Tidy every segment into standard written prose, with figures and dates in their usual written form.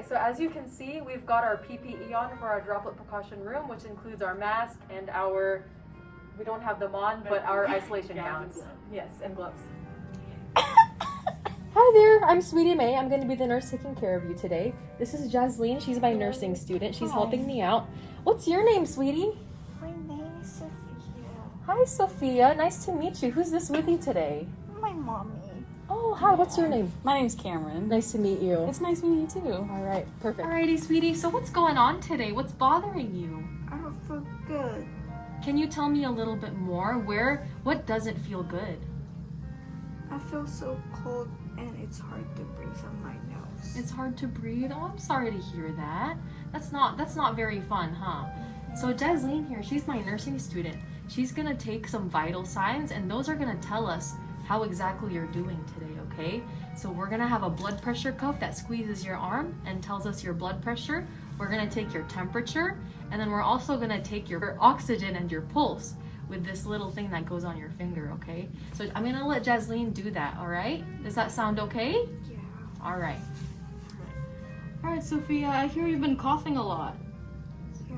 right, so as you can see, we've got our PPE on for our droplet precaution room, which includes our mask and our, we don't have them on, but our isolation gowns. Yes, and gloves. Hi there, I'm Sweetiemay. I'm going to be the nurse taking care of you today. This is Jazliene. She's my nursing student. She's helping me out. What's your name, sweetie? My name is Sophia. Hi, Sophia. Nice to meet you. Who's this with you today? My mommy. Oh, hi. What's your name? My name's Camryn. Nice to meet you. It's nice meeting you too. All right, perfect. Alrighty, sweetie. So what's going on today? What's bothering you? I don't feel good. Can you tell me a little bit more? What doesn't feel good? I feel so cold and it's hard to breathe on my nose. It's hard to breathe. Oh, I'm sorry to hear that. That's not very fun, huh? So Jazliene here, she's my nursing student. She's gonna take some vital signs, and those are gonna tell us how exactly you're doing today, okay? So we're gonna have a blood pressure cuff that squeezes your arm and tells us your blood pressure. We're gonna take your temperature, and then we're also gonna take your oxygen and your pulse with this little thing that goes on your finger, okay? So I'm gonna let Jazliene do that, all right? Does that sound okay? Yeah. All right. All right, Sophia, I hear you've been coughing a lot. Yeah.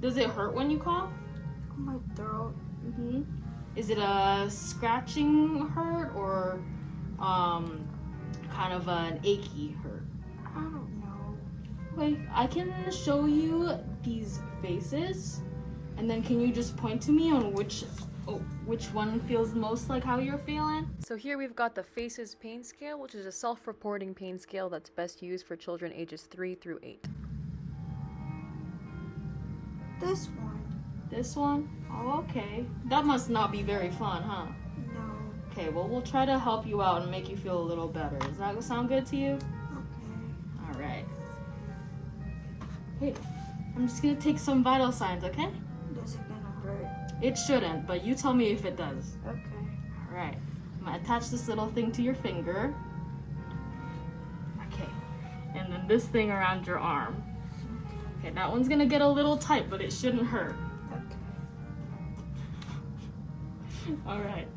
Does it hurt when you cough? On my throat. Is it a scratching hurt or kind of an achy hurt? I don't know. Okay, I can show you these faces, and then can you just point to me on which one feels most like how you're feeling? So here we've got the FACES pain scale, which is a self-reporting pain scale that's best used for children ages 3 through 8. This one. This one? Oh, okay. That must not be very fun, huh? No. Okay, well, we'll try to help you out and make you feel a little better. Does that sound good to you? Okay. All right. Hey, I'm just gonna take some vital signs, okay? Is it gonna hurt? It shouldn't, but you tell me if it does. Okay. All right. I'm gonna attach this little thing to your finger. Okay. And then this thing around your arm. Okay, that one's gonna get a little tight, but it shouldn't hurt. Okay. All right.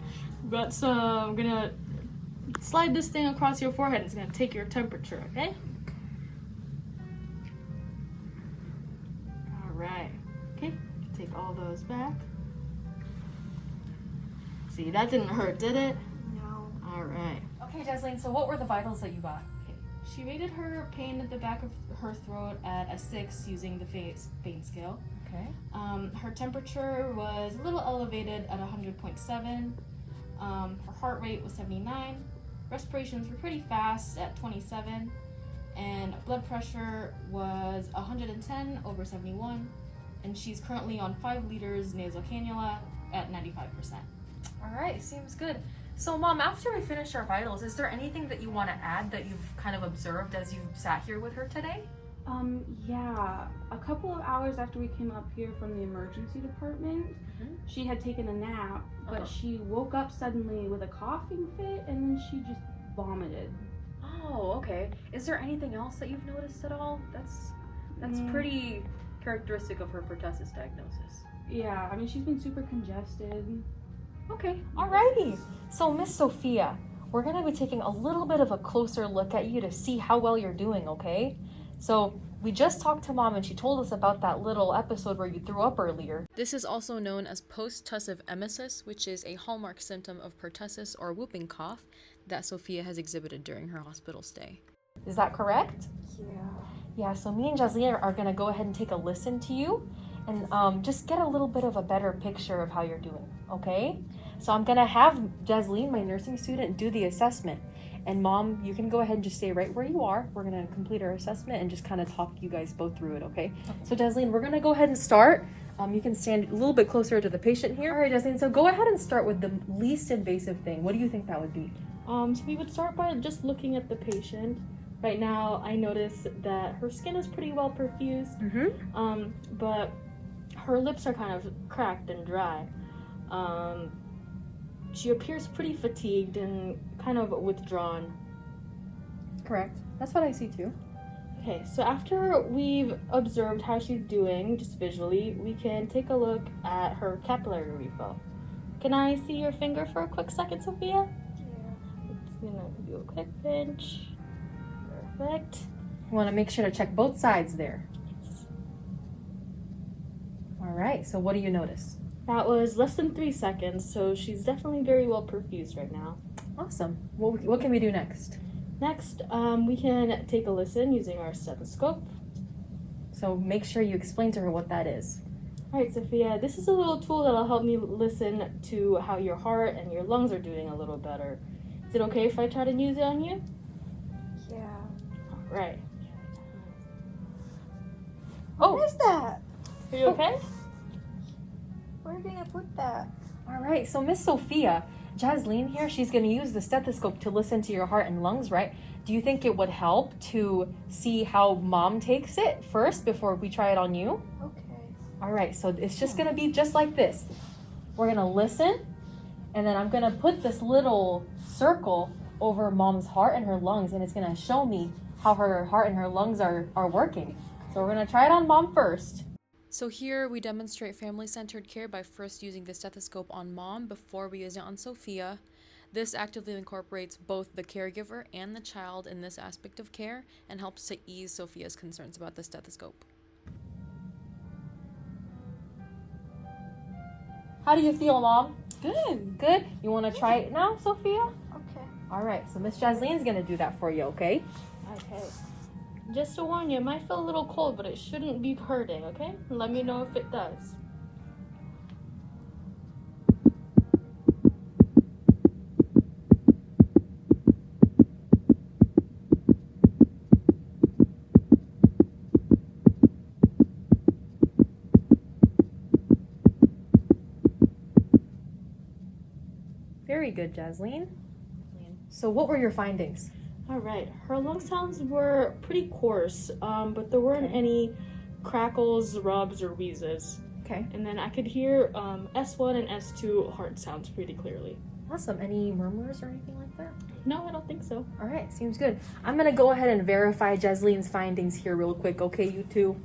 But so I'm gonna slide this thing across your forehead. It's gonna take your temperature, okay? All right. Okay. Take all those back. See, that didn't hurt, did it? No. All right. Okay, Jazliene, so what were the vitals that you got? She rated her pain at the back of her throat at a 6 using the pain scale. Okay. Her temperature was a little elevated at 100.7. Her heart rate was 79. Respirations were pretty fast at 27. And blood pressure was 110 over 71. And she's currently on 5 liters nasal cannula at 95%. All right, seems good. So Mom, after we finish our vitals, is there anything that you want to add that you've kind of observed as you sat here with her today? Yeah, a couple of hours after we came up here from the emergency department, she had taken a nap, but she woke up suddenly with a coughing fit and then she just vomited. Oh, okay. Is there anything else that you've noticed at all? That's pretty characteristic of her pertussis diagnosis. Yeah, I mean, she's been super congested. Okay, alrighty. So Miss Sophia, we're gonna be taking a little bit of a closer look at you to see how well you're doing, okay? So we just talked to Mom and she told us about that little episode where you threw up earlier. This is also known as post-tussive emesis, which is a hallmark symptom of pertussis or whooping cough that Sophia has exhibited during her hospital stay. Is that correct? Yeah. Yeah, so me and Jazliene are gonna go ahead and take a listen to you and just get a little bit of a better picture of how you're doing, okay? So I'm gonna have Jazliene, my nursing student, do the assessment. And Mom, you can go ahead and just stay right where you are. We're gonna complete our assessment and just kind of talk you guys both through it, okay? So Jazliene, we're gonna go ahead and start. You can stand a little bit closer to the patient here. All right, Jazliene, so go ahead and start with the least invasive thing. What do you think that would be? So we would start by just looking at the patient. Right now, I notice that her skin is pretty well perfused, but her lips are kind of cracked and dry. She appears pretty fatigued and kind of withdrawn. Correct. That's what I see too. Okay, so after we've observed how she's doing, just visually, we can take a look at her capillary refill. Can I see your finger for a quick second, Sophia? Yeah. Just gonna do a quick pinch. Perfect. You want to make sure to check both sides there. All right, so what do you notice? That was less than 3 seconds, so she's definitely very well perfused right now. Awesome. What can we do next? Next, we can take a listen using our stethoscope. So make sure you explain to her what that is. All right, Sophia, this is a little tool that'll help me listen to how your heart and your lungs are doing a little better. Is it okay if I try to use it on you? Yeah. All right. What is that? Are you okay? Where are you gonna put that? All right, so Miss Sophia, Jazliene here, she's going to use the stethoscope to listen to your heart and lungs, right? Do you think it would help to see how Mom takes it first before we try it on you? Okay. All right, so it's just going to be just like this. We're going to listen, and then I'm going to put this little circle over Mom's heart and her lungs, and it's going to show me how her heart and her lungs are working. So we're going to try it on Mom first. So here we demonstrate family-centered care by first using the stethoscope on Mom before we use it on Sophia. This actively incorporates both the caregiver and the child in this aspect of care and helps to ease Sophia's concerns about the stethoscope. How do you feel, Mom? Good. Good? You want to try it now, Sophia? Okay. All right, so Miss Jazleen's going to do that for you, okay? Okay. Just to warn you, it might feel a little cold, but it shouldn't be hurting, okay? Let me know if it does. Very good, Jazliene. So what were your findings? All right, her lung sounds were pretty coarse, but there weren't any crackles, rubs, or wheezes. Okay. And then I could hear S1 and S2 heart sounds pretty clearly. Awesome. Any murmurs or anything like that? No, I don't think so. All right, seems good. I'm going to go ahead and verify Jazleen's findings here real quick, okay, you two?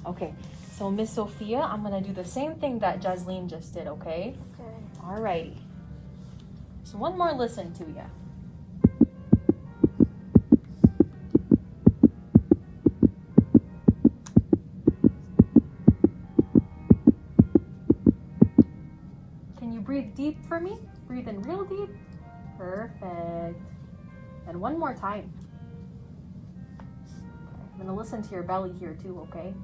Okay, so Miss Sophia, I'm going to do the same thing that Jazliene just did, okay? Okay. All righty. So one more listen to ya. Can you breathe deep for me? Breathe in real deep. Perfect. And one more time. Okay. I'm gonna listen to your belly here too, okay?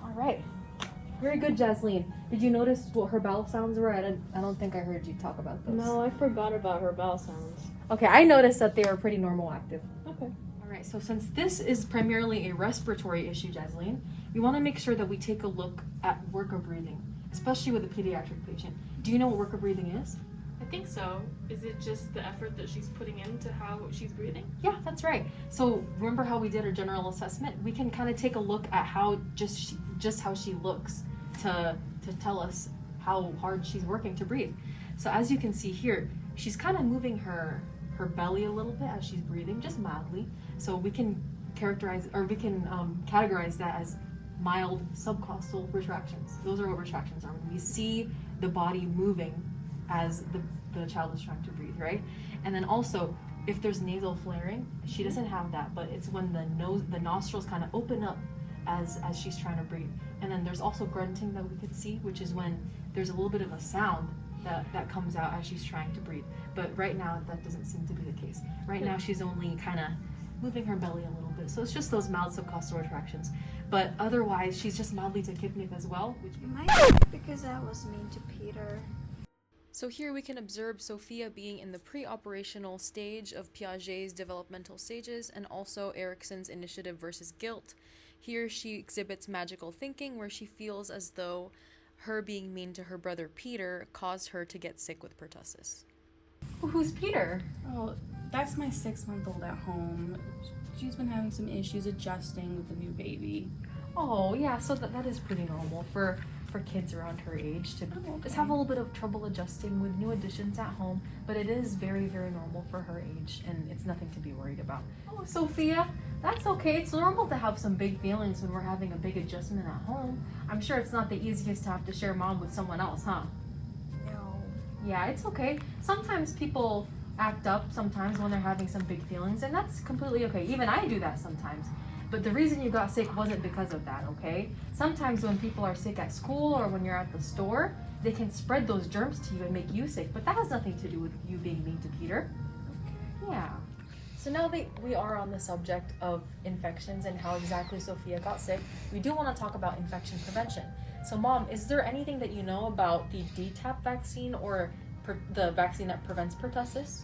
All right. Very good, Jazliene. Did you notice what her bowel sounds were? I don't think I heard you talk about those. No, I forgot about her bowel sounds. Okay, I noticed that they were pretty normal active. Okay. All right, so since this is primarily a respiratory issue, Jazliene, we want to make sure that we take a look at worker breathing, especially with a pediatric patient. Do you know what worker breathing is? I think so. Is it just the effort that she's putting into how she's breathing? Yeah, that's right. So remember how we did her general assessment? We can kind of take a look at how just how she looks to tell us how hard she's working to breathe. So as you can see here, she's kind of moving her belly a little bit as she's breathing, just mildly. So we can categorize that as mild subcostal retractions. Those are what retractions are. When we see the body moving as the child is trying to breathe, right? And then also, if there's nasal flaring, she doesn't have that, but it's when the nostrils kind of open up as she's trying to breathe. And then there's also grunting that we could see, which is when there's a little bit of a sound that comes out as she's trying to breathe. But right now, that doesn't seem to be the case. Right now, she's only kind of moving her belly a little bit. So it's just those mild subcostal retractions. But otherwise, she's just mildly tachypnic as well. It might be because I was mean to Peter. So here we can observe Sophia being in the pre-operational stage of Piaget's developmental stages and also Erikson's initiative versus guilt. Here she exhibits magical thinking where she feels as though her being mean to her brother Peter caused her to get sick with pertussis. Who's Peter? Oh, that's my 6-month-old at home. She's been having some issues adjusting with the new baby. Oh, yeah, so that is pretty normal. For for kids around her age to just have a little bit of trouble adjusting with new additions at home, but it is very, very normal for her age, and it's nothing to be worried about. Oh, Sophia, that's okay. It's normal to have some big feelings when we're having a big adjustment at home. I'm sure it's not the easiest to have to share mom with someone else, huh? No. Yeah, it's okay. Sometimes people act up sometimes when they're having some big feelings, and that's completely okay. Even I do that sometimes. But the reason you got sick wasn't because of that, okay? Sometimes when people are sick at school or when you're at the store, they can spread those germs to you and make you sick, but that has nothing to do with you being mean to Peter. Yeah. So now that we are on the subject of infections and how exactly Sophia got sick, we do want to talk about infection prevention. So Mom, is there anything that you know about the DTaP vaccine or the vaccine that prevents pertussis?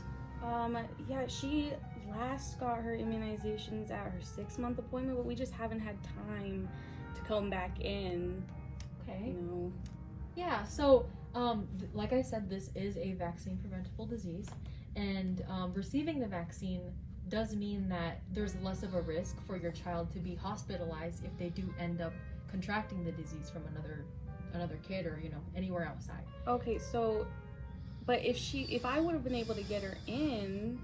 Yeah, she last got her immunizations at her 6-month appointment, but we just haven't had time to come back in. Okay. You know. Yeah, so like I said, this is a vaccine preventable disease, and receiving the vaccine does mean that there's less of a risk for your child to be hospitalized if they do end up contracting the disease from another kid or, you know, anywhere outside. Okay, so but if I would have been able to get her in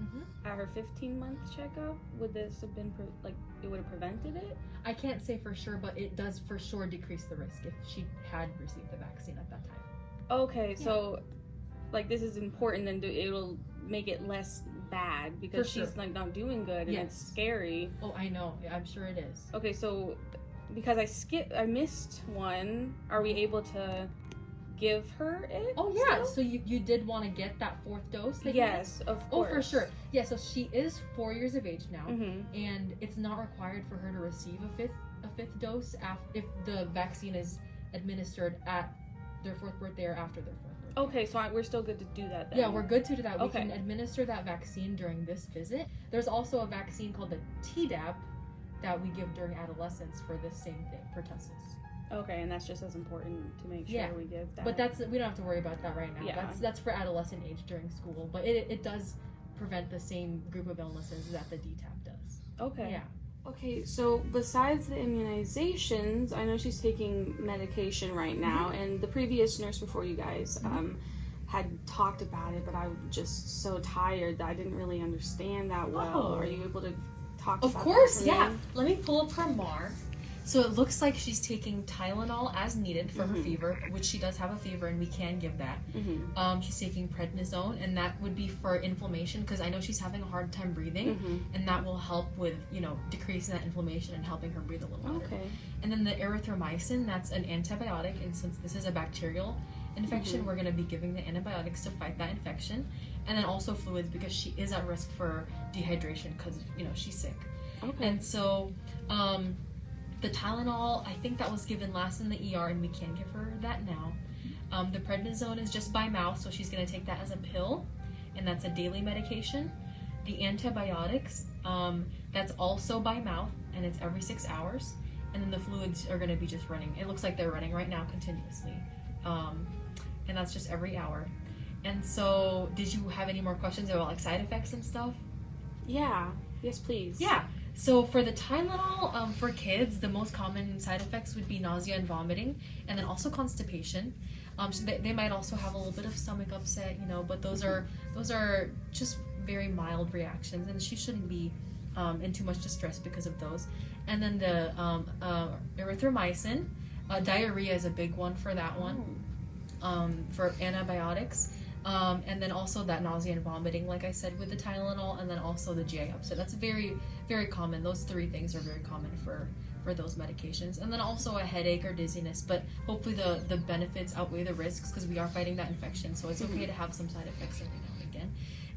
at her 15-month checkup, would this have been it would have prevented it? I can't say for sure, but it does for sure decrease the risk if she had received the vaccine at that time. Okay, so this is important, and it'll make it less bad because For sure. she's not doing good, and it's scary. Oh, I know. I'm sure it is. Okay, so because I missed one, are we able to give her it? Oh yeah, still? so you did want to get that 4th dose? That Yes, of Oh, course. for sure. Yeah, so she is 4 years of age now, Mhm. and it's not required for her to receive a fifth dose if the vaccine is administered at their 4th birthday or after their 4th birthday. Okay, so we're still good to do that then. Yeah, we're good to do that. Okay. We can administer that vaccine during this visit. There's also a vaccine called the Tdap that we give during adolescence for this same thing, pertussis. Okay, and that's just as important to make sure we give that. But we don't have to worry about that right now. Yeah. That's for adolescent age during school. But it does prevent the same group of illnesses that the DTaP does. Okay. Yeah. Okay, so besides the immunizations, I know she's taking medication right now, and the previous nurse before you guys had talked about it, but I was just so tired that I didn't really understand that well. Oh. Are you able to talk about Of course, that for yeah. me? Let me pull up her MAR. So it looks like she's taking Tylenol as needed for her fever, which she does have a fever, and we can give that. She's taking prednisone, and that would be for inflammation, because I know she's having a hard time breathing, and that will help with, decreasing that inflammation and helping her breathe a little better. Okay. And then the erythromycin, that's an antibiotic, and since this is a bacterial infection, we're going to be giving the antibiotics to fight that infection. And then also fluids, because she is at risk for dehydration because, she's sick. Okay. And so, the Tylenol, I think that was given last in the ER, and we can give her that now. The prednisone is just by mouth, so she's going to take that as a pill, and that's a daily medication. The antibiotics, that's also by mouth, and it's every 6 hours. And then the fluids are going to be just running. It looks like they're running right now continuously. And that's just every hour. And so, did you have any more questions about side effects and stuff? Yeah. Yes, please. Yeah. So for the Tylenol, for kids, the most common side effects would be nausea and vomiting, and then also constipation. So they might also have a little bit of stomach upset, but those are just very mild reactions, and she shouldn't be in too much distress because of those. And then the erythromycin, diarrhea is a big one for that one, for antibiotics. And then also that nausea and vomiting, like I said, with the Tylenol, and then also the GI upset. That's very, very common. Those 3 things are very common for those medications. And then also a headache or dizziness, but hopefully the benefits outweigh the risks, because we are fighting that infection, so it's okay to have some side effects every now and again.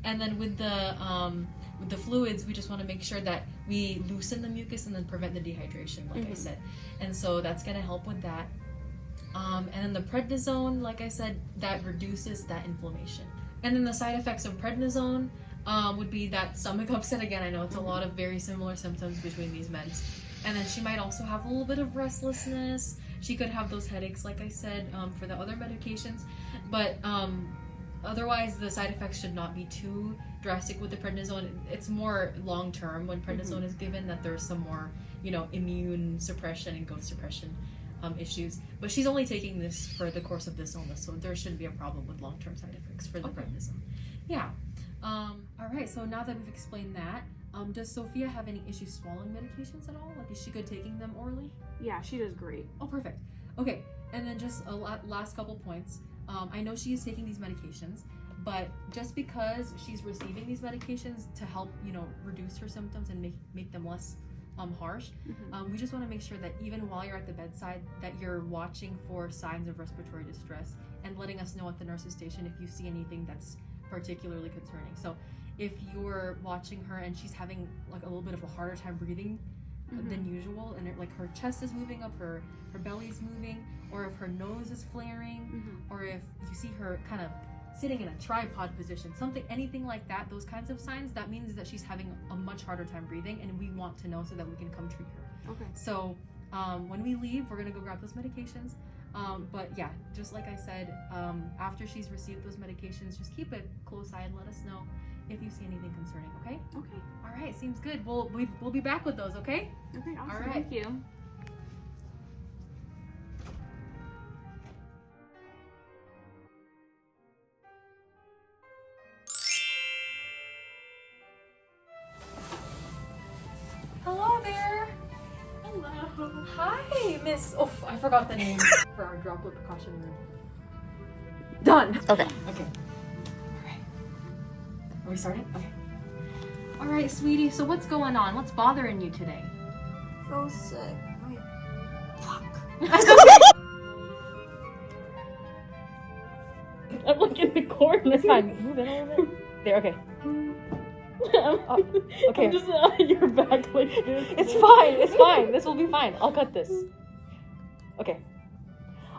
And then with the fluids, we just want to make sure that we loosen the mucus and then prevent the dehydration, like I said. And so that's going to help with that. And then the prednisone, like I said, that reduces that inflammation. And then the side effects of prednisone would be that stomach upset. Again, I know it's a lot of very similar symptoms between these meds. And then she might also have a little bit of restlessness. She could have those headaches, like I said, for the other medications. But otherwise, the side effects should not be too drastic with the prednisone. It's more long-term when prednisone is given, that there's some more, immune suppression and growth suppression issues. But she's only taking this for the course of this illness, so there shouldn't be a problem with long-term side effects for the prednisone. Yeah. All right. So now that we've explained that, does Sophia have any issues swallowing medications at all? Like, is she good taking them orally? Yeah, she does great. Oh, perfect. Okay. And then just last couple points. I know she is taking these medications, but just because she's receiving these medications to help, reduce her symptoms and make them less harsh, we just want to make sure that even while you're at the bedside, that you're watching for signs of respiratory distress and letting us know at the nurse's station if you see anything that's particularly concerning. So if you're watching her and she's having like a little bit of a harder time breathing than usual, and like her chest is moving up, her belly's moving, or if her nose is flaring, or if you see her kind of sitting in a tripod position, anything like that, those kinds of signs, that means that she's having a much harder time breathing, and we want to know so that we can come treat her. Okay. So when we leave, we're gonna go grab those medications. But yeah, just like I said, after she's received those medications, just keep a close eye and let us know if you see anything concerning, okay? Okay. All right, seems good. We'll be back with those, okay? Okay, awesome. All right. Thank you. Hello there. Hello. Hi, Miss. Oh, I forgot the name for our droplet precaution room. Done. Okay. Okay. All right. Are we starting? Okay. All right, sweetie. So what's going on? What's bothering you today? So sick. Fuck. I'm like in the corner. It's fine. Move in a little bit. There. Okay. Okay. I'm just on your back like this. It's fine. It's fine. This will be fine. I'll cut this. Okay.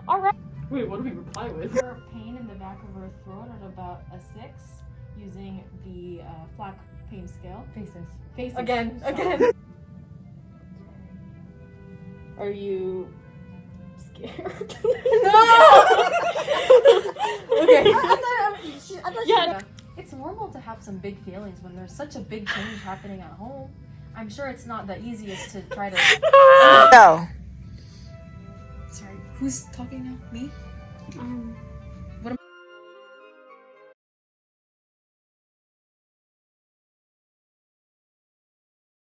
All right. Wait, what do we reply with? Her pain in the back of her throat at about a 6, using the FLAC pain scale. Faces. Again. Are you scared? Okay. Yeah. It's normal to have some big feelings when there's such a big change happening at home. I'm sure it's not the easiest to try to... No. Sorry, who's talking now? Me?